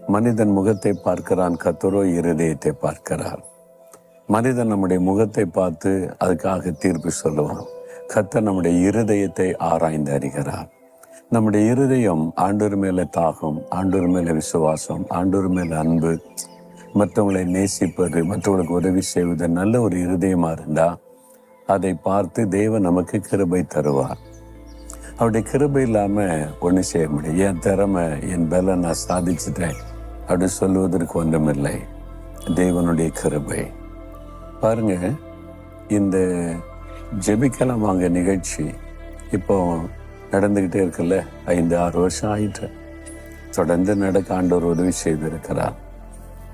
மனிதன் முகத்தை பார்க்கிறான், கர்த்தரோ இருதயத்தை பார்க்கிறார். மனிதன் நம்முடைய முகத்தை பார்த்து அதுக்காக தீர்ப்பு சொல்லுவான். கர்த்தர் நம்முடைய இருதயத்தை ஆராய்ந்து அறிகிறார். நம்முடைய இருதயம் ஆண்டவர் மேலே தாகம், ஆண்டவர் மேலே விசுவாசம், ஆண்டவர் மேலே அன்பு, மற்றவங்களை நேசிப்பது, மற்றவங்களுக்கு உதவி செய்வது, நல்ல ஒரு இருதயமாக இருந்தால் அதை பார்த்து தேவன் நமக்கு கிருபை தருவார். அவருடைய கிருபை இல்லாமல் ஒன்றும் செய்ய முடியும். என் திறமை, என் பல நான் சாதிச்சுட்டேன் அப்படி சொல்லுவதற்கு ஒன்றுமில்லை. தேவனுடைய கிருபை. பாருங்க, இந்த ஜெபிக்கலாம் வாங்க நிகழ்ச்சி இப்போ நடந்துக்கிட்டே இருக்குல்ல. 5-6 வருஷம் ஆயிட்டு தொடர்ந்து நடக்க ஆண்டவர் உதவி செய்திருக்கிறார்.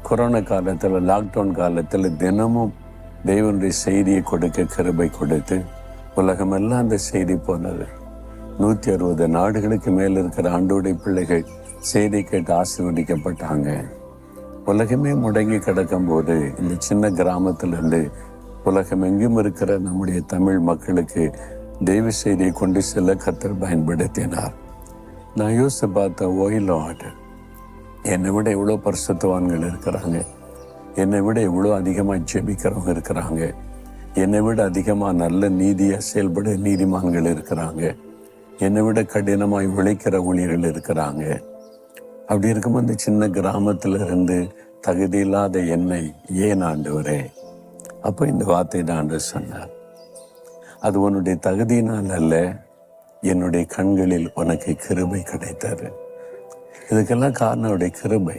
கொரோனா காலத்தில், லாக்டவுன் காலத்தில் தினமும் தேவனுடைய செய்தியை கொடுக்க கிருபை கொடுத்து உலகமெல்லாம் அந்த செய்தி போனது. 160 நாடுகளுக்கு மேல் இருக்கிற ஆண்டோடைய பிள்ளைகள் செய்தி கேட்டு ஆசீர்வதிக்கப்பட்டாங்க. உலகமே முடங்கி கிடக்கும் போது இந்த சின்ன கிராமத்திலிருந்து உலகம் எங்கும் இருக்கிற நம்முடைய தமிழ் மக்களுக்கு தெய்வ செய்தியை கொண்டு செல்ல கர்த்தர் பயன்படுத்தினார். நான் யோசித்து பார்த்தேன், ஓயிலாடு என்னை விட எவ்வளோ பரிசுத்தவான்கள் இருக்கிறாங்க, என்னை விட எவ்வளோ அதிகமாக ஜெபிக்கிறவங்க இருக்கிறாங்க, என்னை விட அதிகமாக நல்ல நீதியாக செயல்பட நீதிமான்கள் இருக்கிறாங்க, என்னை விட கடினமாய் உழைக்கிற ஊழியர்கள் இருக்கிறாங்க. அப்படி இருக்கும்போது இந்த சின்ன கிராமத்தில் இருந்து தகுதி இல்லாத என்னை ஏன் ஆண்டவரே? அப்போ இந்த வார்த்தை தான் ஆண்டவர் சொன்னார், அது உன்னுடைய தகுதியினால் அல்ல, என்னுடைய கண்களில் உனக்கு கிருபை கிடைத்தது. இதுக்கெல்லாம் காரணம் அவருடைய கிருபை.